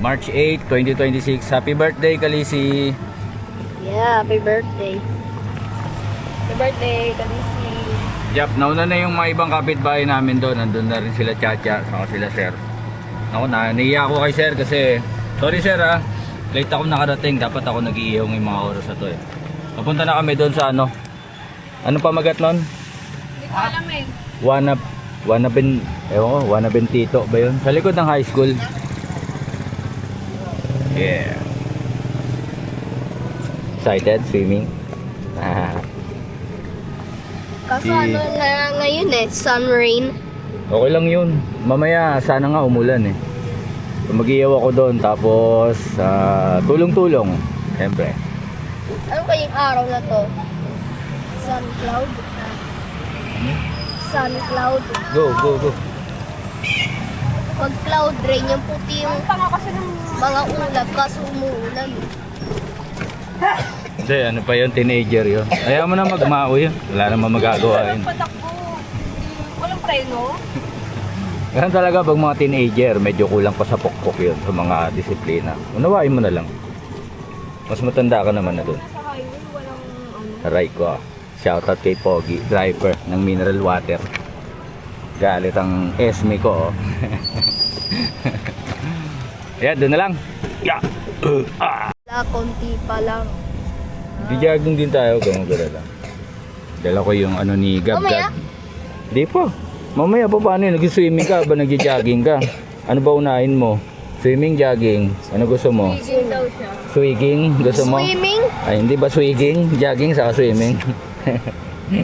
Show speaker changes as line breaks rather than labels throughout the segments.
March 8, 2026. Happy birthday, Kalisi.
Yeah, happy birthday. Happy birthday, Kalisi.
Yap, nauna na yung mga ibang kapitbahay namin doon. Nandun na rin sila Chacha, saka sila Sir. Ako na, naiiyak ako kay Sir kasi, sorry Sir ha, late ako nakarating. Dapat ako nag-iihong yung mga oras na to eh. Papunta na kami doon sa ano. Ano pa magat nun?
Hindi ko alam eh.
Wanabin Tito ba yun? Sa likod ng high school. Yeah. Excited? Swimming?
Kaso ano na ngayon eh, sun rain.
Okay lang yun. Mamaya sana nga umulan eh. So, mag-iiyaw ako doon tapos tulong-tulong. Siyempre.
Ano kayong araw na to? Sun cloud? Sun cloud.
Go.
Pag cloud rain, yung puti yung mga ulap kaso umuulan.
Hindi, ano pa yun? Teenager yun. Ayaw mo na magmao yun. Wala naman magagawa yun.
Patakbo. Walang preno.
Ganun talaga pag mga teenager, medyo kulang pa sa pokpok yun sa mga disiplina. Unawain mo na lang. Mas matanda ka naman na dun.
Sa highway, walang ano.
Aray ko. Shoutout kay Pogi, driver ng mineral water. Galit ang esme ko. Oh. Yan, doon na lang. Yeah.
Wala, konti pa lang.
Di-jogging din tayo, gano'n lang. Dala ko yung ano ni Gab
Mamaya?
Gab. Di po. Mamaya pa paano yun? Nag-swimming ka ba nag-jogging ka? Ano ba unahin mo? Swimming, jogging? Ano gusto mo?
Swimming daw siya.
Swigging? Gusto mo?
Swimming?
Ay, hindi ba swigging? Jogging saka swimming?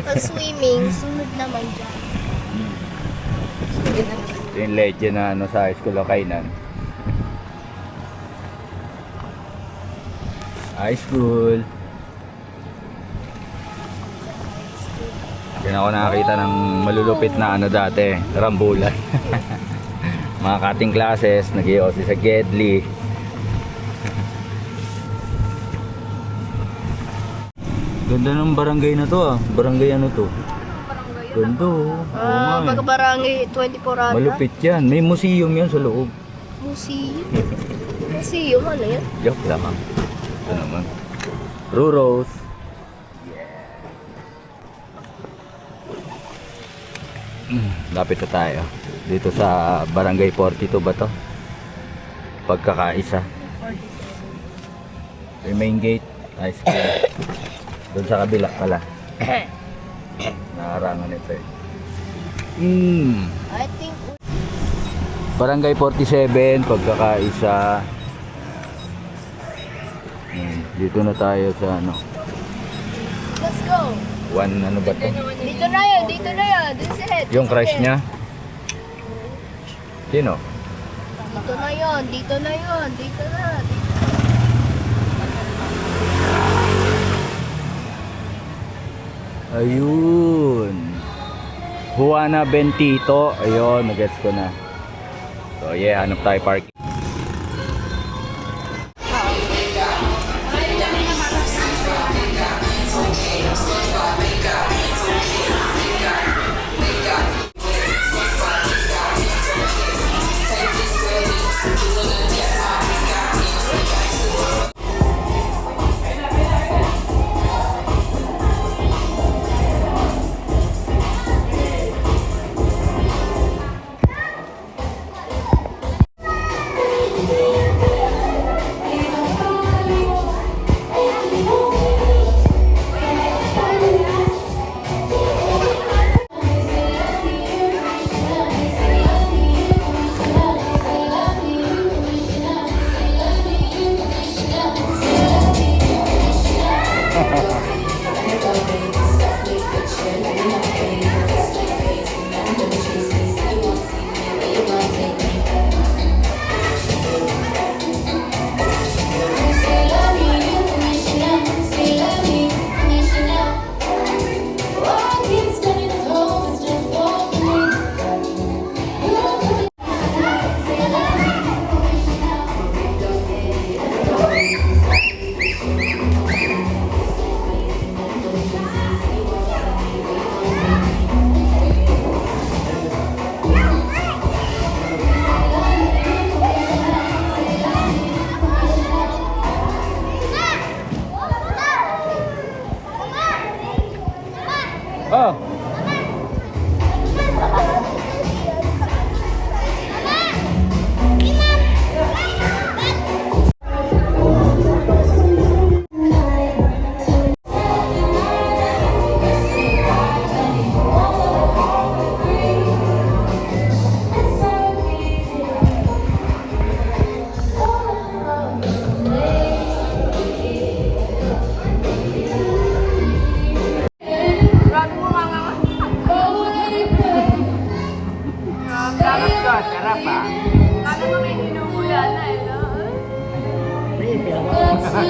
Pag swimming, sunod naman dyan.
Ito yung legend na ano, sa high school o kainan. High school. Diyan ako nakakita ng malulupit na ano dati, rambulan. Mga cutting classes, nag-iossi sa Gedli. Ganda ng barangay na to ah. Barangay ano to? Ganda oh. Oo nga eh.
Barangay 24 ata.
Malupit yan. May museum yan sa loob.
Museum? Museum, ano yan?
Joke lang. Ito naman. Ruros. Lapit na tayo. Dito sa Barangay 42 ba to? Pagkakaisa. Yung main gate. High school. Doon sa kabila pala. Nakarangan ito eh.
I think...
Barangay 47, pagkakaisa. Dito na tayo sa ano.
Let's go!
Ano ba to?
Dito na yun, dito na yun. This is it.
Yung crush niya? Sino?
Dito na yun, dito na yun, dito na.
Ayun. Juana Bentito. Ayun, nagets ko na. So yeah, hanap tayo parking.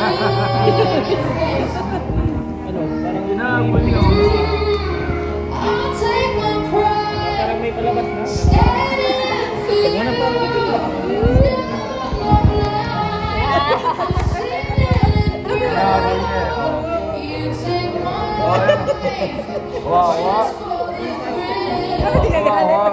Ano, parang
Inaabot ka mo.
parang may palabas na. Pag mo nang
Wawa. Wawa.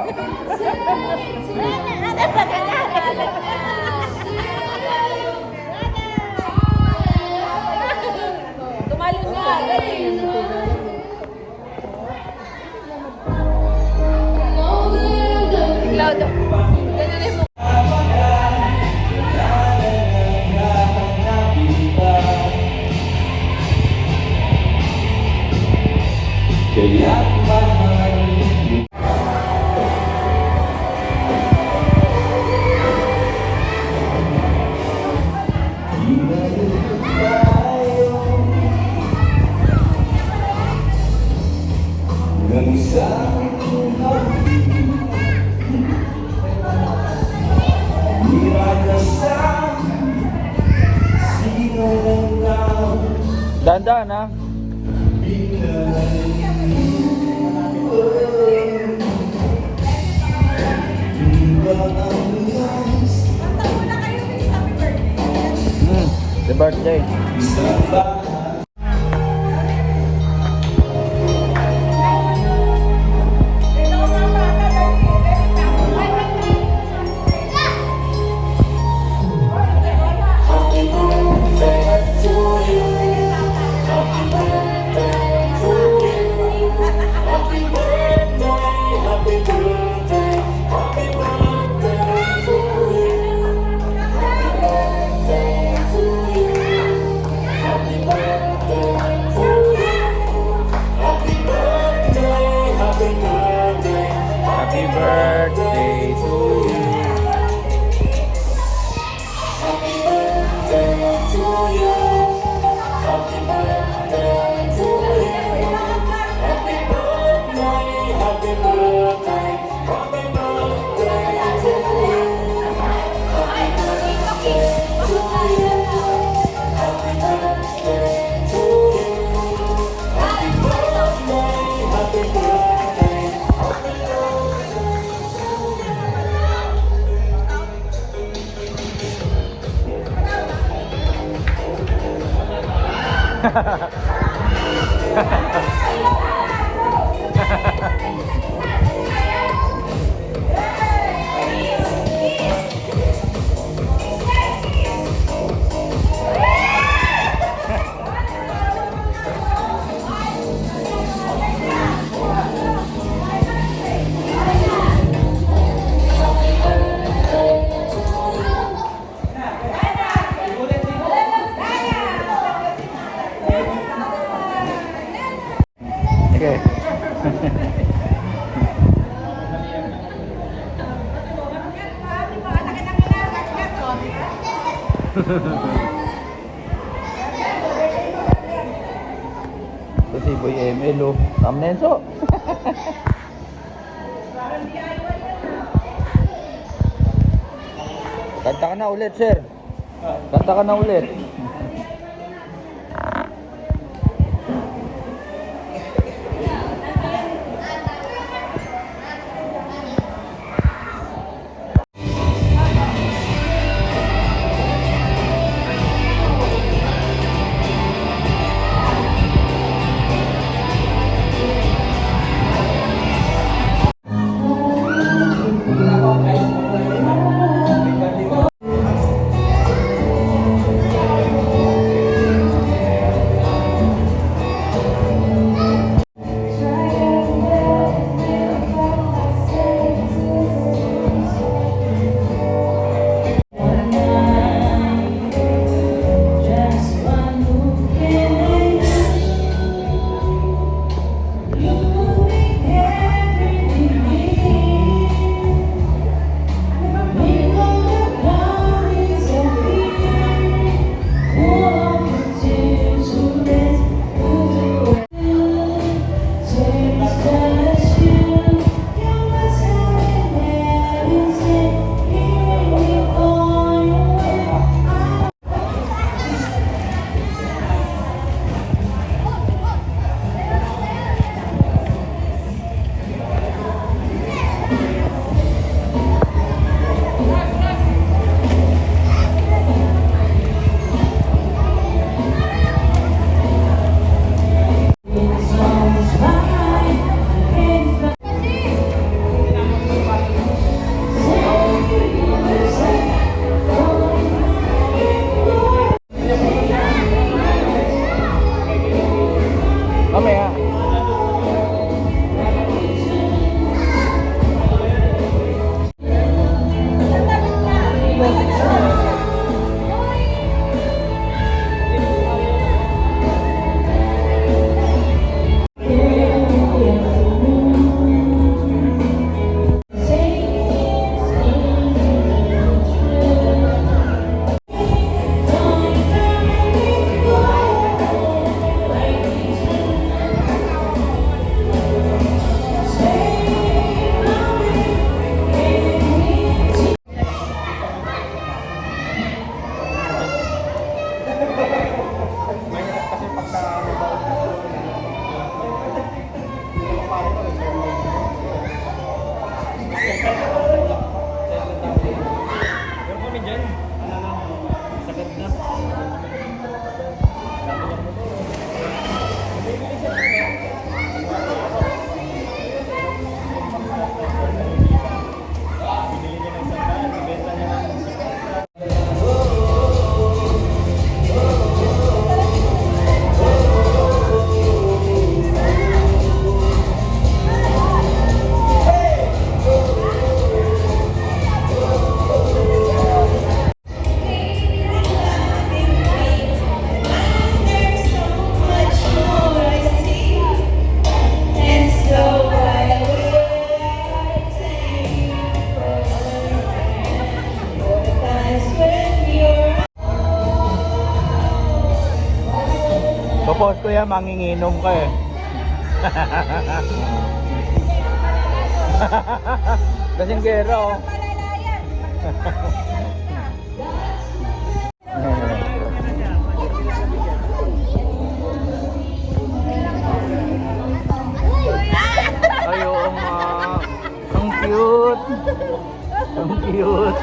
Tumalon nga, dali. Loud. Ganun mo.
Dandan ha. The birthday. Happy birthday to you. Okay. Ito si Boy ML oh. Tam Nenso. Kanta ka na ulit, sir. Kanta ka na ulit. Kapos ko yan, manginginom ka eh. Kasinggero. Ay, oo nga. Ang cute. Ang cute.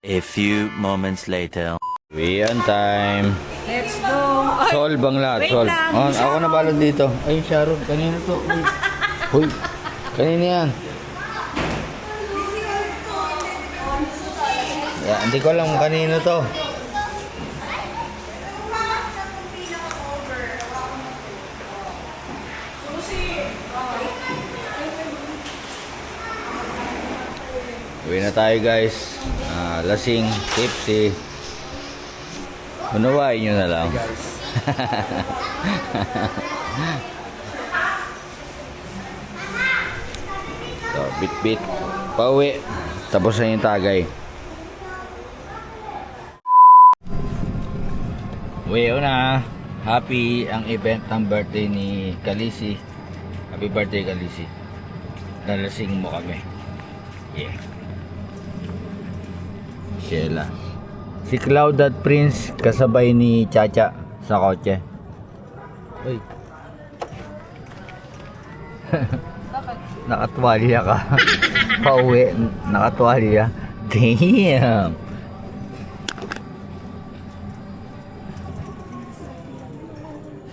A few moments later.
Weekend time.
Let's go.
Solve ang lahat,
Wait
solve.
lang.
Oh, ako na balod dito. Ay, Sharon, kanina to. Uy. Hoy, kanina yan. Yeah, hindi ko alam kung kanino to. Uwi na tayo guys. Lasing, tipsy. Unawain nyo na lang. So, bit-bit. Pauwi. Tapos na yung tagay. Uwi na. Happy ang event ng birthday ni Kalisi. Happy birthday Kalisi. Nalasing mo kami. Yeah. Sheila. Si Cloud at Prince kasabay ni Chacha sa kotse. Uy. Nakatwalya ka. Pauwi. Nakatwalya. Damn.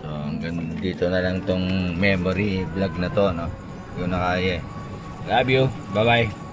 So hanggang dito na lang tong memory vlog na to, no? Yung nakaya. Love you. Bye bye.